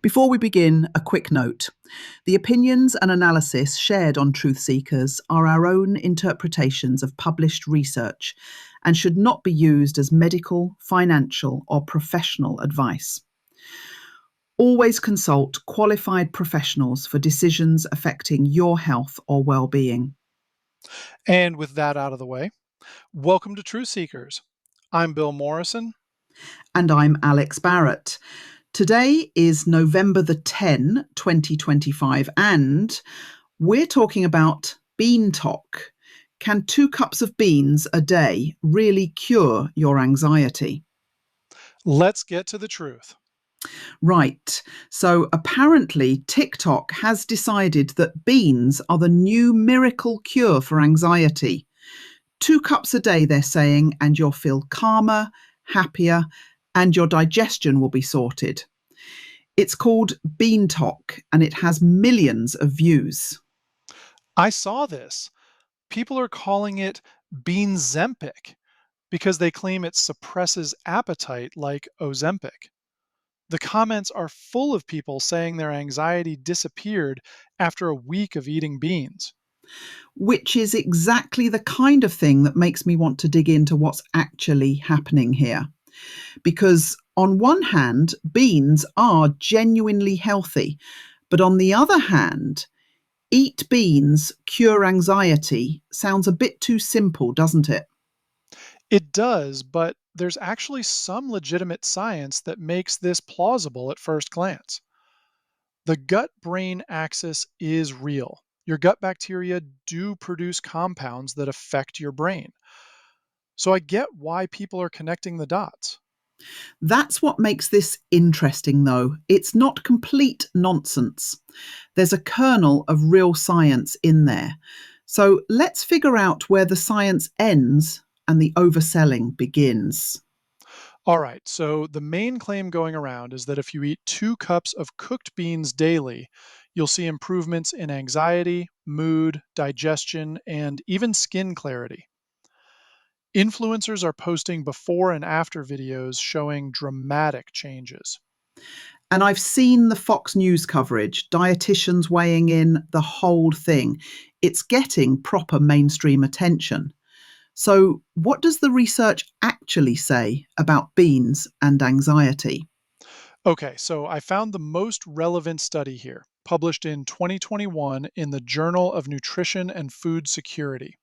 Before we begin, a quick note. The opinions and analysis shared on Truth Seekers are our own interpretations of published research and should not be used as medical, financial, or professional advice. Always consult qualified professionals for decisions affecting your health or well-being. And with that out of the way, welcome to Truth Seekers. I'm Bill Morrison. And I'm Alex Barrett. Today is November the 10, 2025, and we're talking about bean talk. Can 2 cups of beans a day really cure your anxiety? Let's get to the truth. Right. So apparently, TikTok has decided that beans are the new miracle cure for anxiety. 2 cups a day, they're saying, and you'll feel calmer, happier, and your digestion will be sorted. It's called Bean Talk, and it has millions of views. I saw this. People are calling it Bean Zempic because they claim it suppresses appetite like Ozempic. The comments are full of people saying their anxiety disappeared after a week of eating beans. Which is exactly the kind of thing that makes me want to dig into what's actually happening here. Because on one hand, beans are genuinely healthy, but on the other hand, eat beans, cure anxiety sounds a bit too simple, doesn't it? It does, but there's actually some legitimate science that makes this plausible at first glance. The gut brain axis is real. Your gut bacteria do produce compounds that affect your brain. So I get why people are connecting the dots. That's what makes this interesting, though. It's not complete nonsense. There's a kernel of real science in there. So let's figure out where the science ends and the overselling begins. All right, so the main claim going around is that if you eat 2 cups of cooked beans daily, you'll see improvements in anxiety, mood, digestion, and even skin clarity. Influencers are posting before and after videos showing dramatic changes. And I've seen the Fox News coverage, dietitians weighing in, the whole thing. It's getting proper mainstream attention. So, what does the research actually say about beans and anxiety? Okay, so I found the most relevant study here, published in 2021 in the Journal of Nutrition and Food Security.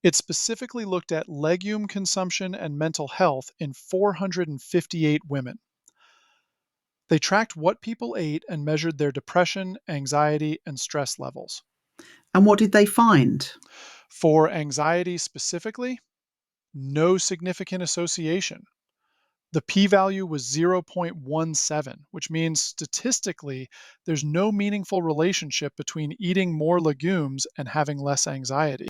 It specifically looked at legume consumption and mental health in 458 women. They tracked what people ate and measured their depression, anxiety, and stress levels. And what did they find? For anxiety specifically, no significant association. The p value was 0.17, which means statistically, there's no meaningful relationship between eating more legumes and having less anxiety.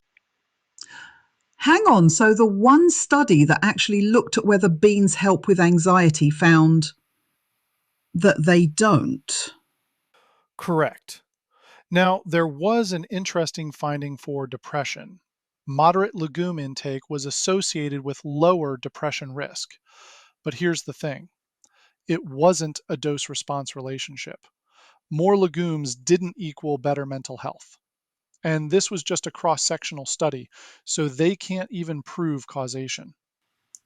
Hang on, so the one study that actually looked at whether beans help with anxiety found that they don't. Correct. Now, there was an interesting finding for depression. Moderate legume intake was associated with lower depression risk. But here's the thing, it wasn't a dose response relationship. More legumes didn't equal better mental health. And this was just a cross sectional study, so they can't even prove causation.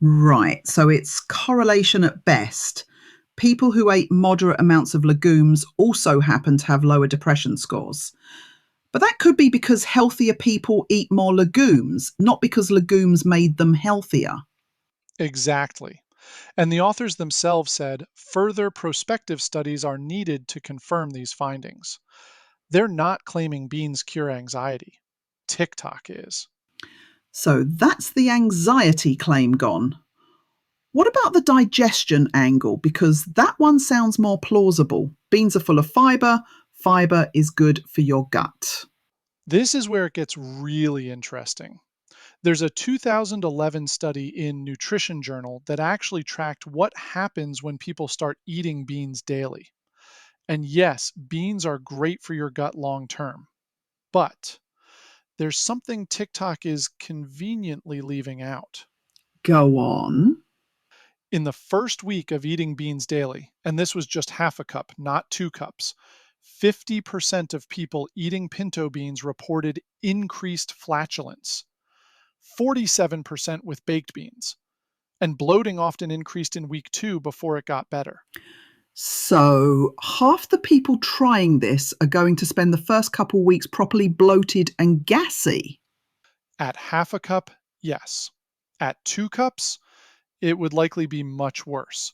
Right, so it's correlation at best. People who ate moderate amounts of legumes also happen to have lower depression scores. But that could be because healthier people eat more legumes, not because legumes made them healthier. Exactly. And the authors themselves said further prospective studies are needed to confirm these findings. They're not claiming beans cure anxiety. TikTok is. So that's the anxiety claim gone. What about the digestion angle? Because that one sounds more plausible. Beans are full of fibre. Fibre is good for your gut. This is where it gets really interesting. There's a 2011 study in Nutrition Journal that actually tracked what happens when people start eating beans daily. And yes, beans are great for your gut long term. But there's something TikTok is conveniently leaving out. Go on. In the first week of eating beans daily, and this was just half a cup, not 2 cups, 50% of people eating pinto beans reported increased flatulence, 47% with baked beans, and bloating often increased in week 2 before it got better. So, half the people trying this are going to spend the first couple weeks properly bloated and gassy. At half a cup, yes. At 2 cups, it would likely be much worse.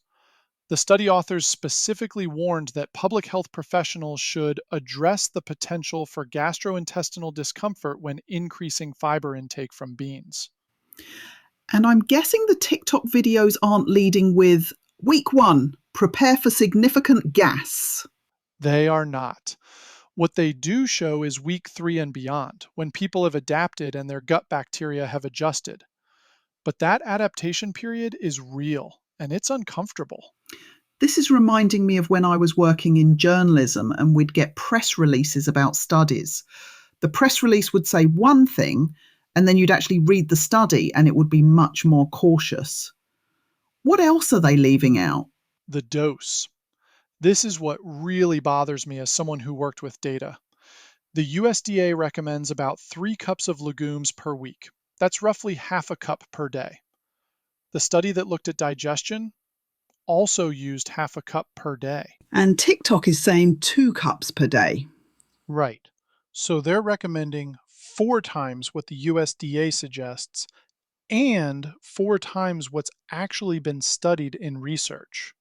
The study authors specifically warned that public health professionals should address the potential for gastrointestinal discomfort when increasing fiber intake from beans. And I'm guessing the TikTok videos aren't leading with week one, prepare for significant gas. They are not. What they do show is week 3 and beyond, when people have adapted and their gut bacteria have adjusted. But that adaptation period is real and it's uncomfortable. This is reminding me of when I was working in journalism and we'd get press releases about studies. The press release would say one thing, and then you'd actually read the study and it would be much more cautious. What else are they leaving out? The dose. This is what really bothers me as someone who worked with data. The USDA recommends about 3 cups of legumes per week. That's roughly half a cup per day. The study that looked at digestion also used half a cup per day. And TikTok is saying 2 cups per day. Right. So they're recommending 4 times what the USDA suggests and 4 times what's actually been studied in research.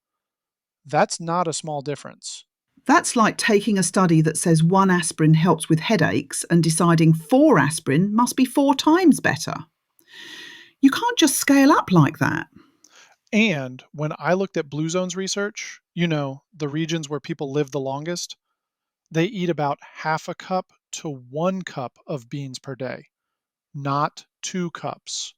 That's not a small difference. That's like taking a study that says 1 aspirin helps with headaches and deciding 4 aspirin must be 4 times better. You can't just scale up like that. And when I looked at Blue Zone's research, the regions where people live the longest, they eat about half a cup to 1 cup of beans per day, not 2 cups.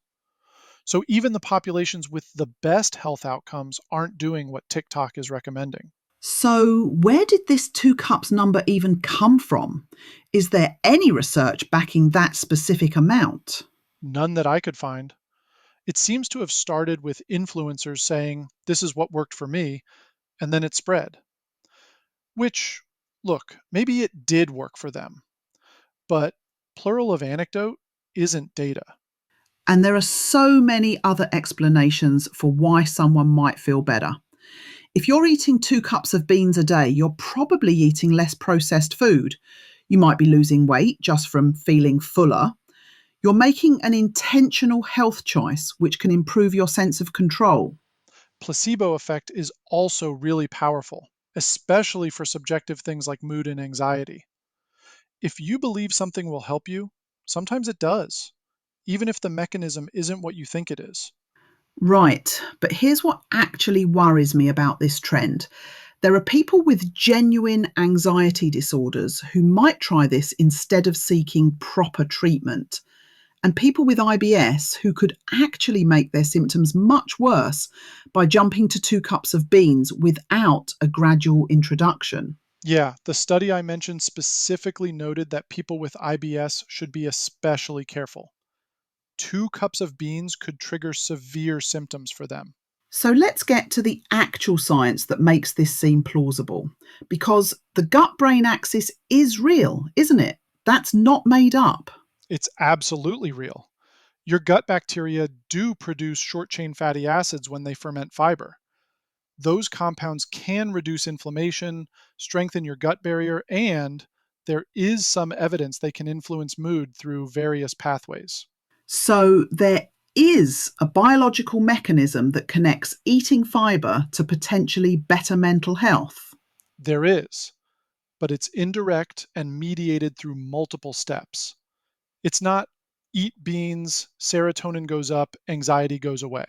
So even the populations with the best health outcomes aren't doing what TikTok is recommending. So, where did this 2 cups number even come from? Is there any research backing that specific amount? None that I could find. It seems to have started with influencers saying, "This is what worked for me," and then it spread. Which, look, maybe it did work for them, but plural of anecdote isn't data. And there are so many other explanations for why someone might feel better. If you're eating 2 cups of beans a day, you're probably eating less processed food. You might be losing weight just from feeling fuller. You're making an intentional health choice, which can improve your sense of control. Placebo effect is also really powerful, especially for subjective things like mood and anxiety. If you believe something will help you, sometimes it does, even if the mechanism isn't what you think it is. Right, but here's what actually worries me about this trend. There are people with genuine anxiety disorders who might try this instead of seeking proper treatment, and people with IBS who could actually make their symptoms much worse by jumping to 2 cups of beans without a gradual introduction. Yeah, the study I mentioned specifically noted that people with IBS should be especially careful. 2 cups of beans could trigger severe symptoms for them. So let's get to the actual science that makes this seem plausible. Because the gut brain axis is real, isn't it? That's not made up. It's absolutely real. Your gut bacteria do produce short chain fatty acids when they ferment fiber. Those compounds can reduce inflammation, strengthen your gut barrier, and there is some evidence they can influence mood through various pathways. So there is a biological mechanism that connects eating fibre to potentially better mental health. There is, but it's indirect and mediated through multiple steps. It's not eat beans, serotonin goes up, anxiety goes away.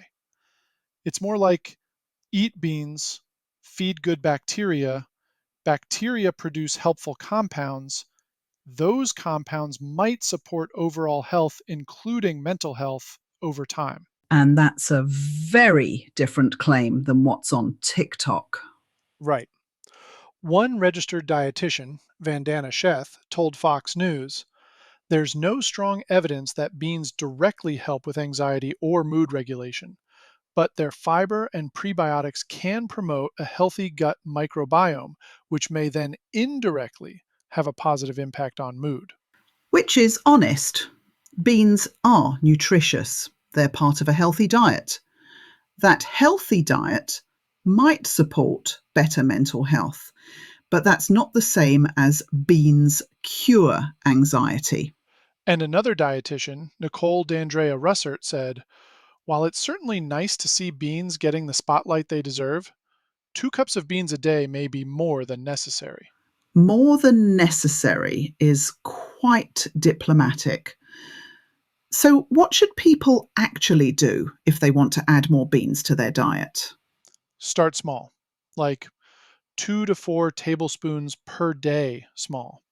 It's more like eat beans, feed good bacteria, bacteria produce helpful compounds. Those compounds might support overall health, including mental health, over time. And that's a very different claim than what's on TikTok. Right. One registered dietitian, Vandana Sheth, told Fox News, "There's no strong evidence that beans directly help with anxiety or mood regulation, but their fiber and prebiotics can promote a healthy gut microbiome, which may then indirectly have a positive impact on mood. Which is honest. Beans are nutritious. They're part of a healthy diet. That healthy diet might support better mental health, but that's not the same as beans cure anxiety. And another dietitian, Nicole D'Andrea Russert, said, while it's certainly nice to see beans getting the spotlight they deserve, 2 cups of beans a day may be more than necessary. More than necessary is quite diplomatic. So, what should people actually do if they want to add more beans to their diet? Start small, like 2 to 4 tablespoons per day small.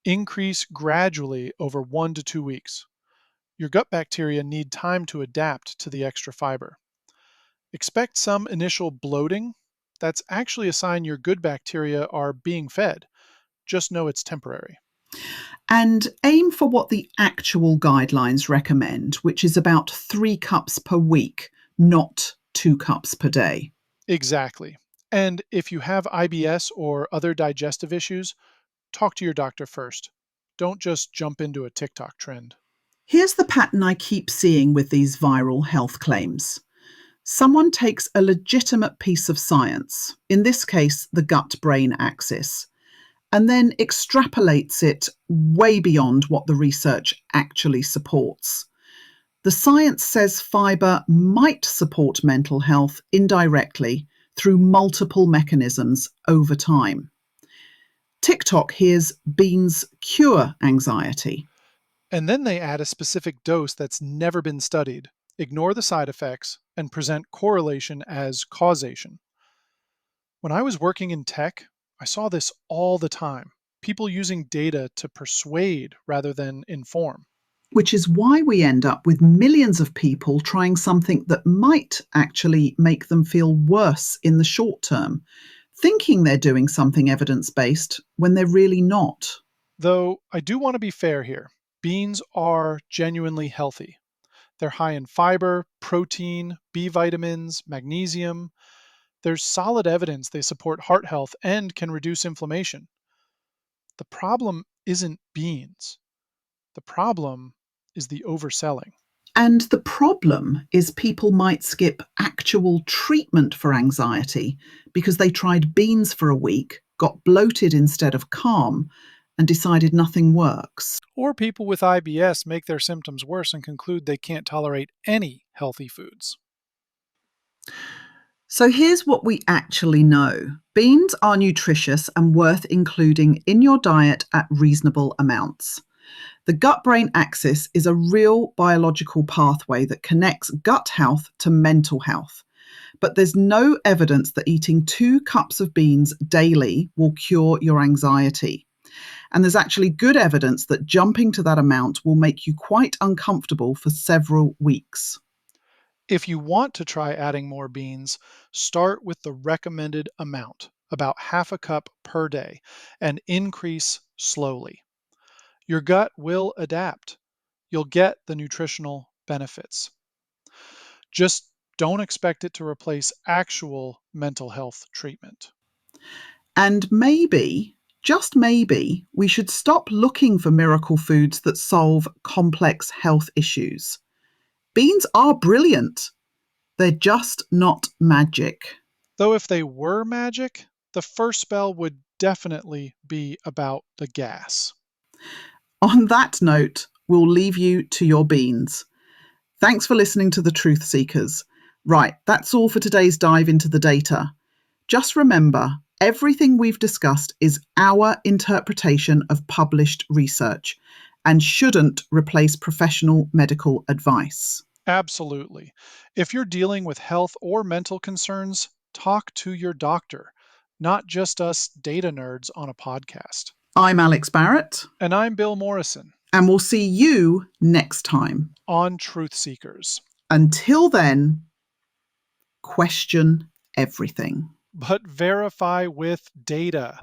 Increase gradually over 1 to 2 weeks. Your gut bacteria need time to adapt to the extra fiber. Expect some initial bloating. That's actually a sign your good bacteria are being fed. Just know it's temporary. And aim for what the actual guidelines recommend, which is about 3 cups per week, not 2 cups per day. Exactly. And if you have IBS or other digestive issues, talk to your doctor first. Don't just jump into a TikTok trend. Here's the pattern I keep seeing with these viral health claims. Someone takes a legitimate piece of science, in this case, the gut brain axis, and then extrapolates it way beyond what the research actually supports. The science says fibre might support mental health indirectly through multiple mechanisms over time. TikTok hears beans cure anxiety, And then they add a specific dose that's never been studied, ignore the side effects, and present correlation as causation. When I was working in tech, I saw this all the time. People using data to persuade rather than inform. which is why we end up with millions of people trying something that might actually make them feel worse in the short term, thinking they're doing something evidence based when they're really not. Though I do want to be fair here. Beans are genuinely healthy. They're high in fiber, protein, B vitamins, magnesium. There's solid evidence they support heart health and can reduce inflammation. The problem isn't beans. The problem is the overselling. And the problem is people might skip actual treatment for anxiety because they tried beans for a week, got bloated instead of calm, and decided nothing works. Or people with IBS make their symptoms worse and conclude they can't tolerate any healthy foods. So here's what we actually know. Beans are nutritious and worth including in your diet at reasonable amounts. The gut brain axis is a real biological pathway that connects gut health to mental health. But there's no evidence that eating 2 cups of beans daily will cure your anxiety. And there's actually good evidence that jumping to that amount will make you quite uncomfortable for several weeks. If you want to try adding more beans, start with the recommended amount, about half a cup per day, and increase slowly. Your gut will adapt. You'll get the nutritional benefits. Just don't expect it to replace actual mental health treatment. And maybe, just maybe, we should stop looking for miracle foods that solve complex health issues. Beans are brilliant. They're just not magic. Though if they were magic, the first spell would definitely be about the gas. On that note, we'll leave you to your beans. Thanks for listening to the Truth Seekers. Right, that's all for today's dive into the data. Just remember, everything we've discussed is our interpretation of published research and shouldn't replace professional medical advice. Absolutely. If you're dealing with health or mental concerns, talk to your doctor, not just us data nerds on a podcast. I'm Alex Barrett, And I'm Bill Morrison and we'll see you next time. on Truth Seekers. Until then, question everything. But verify with data.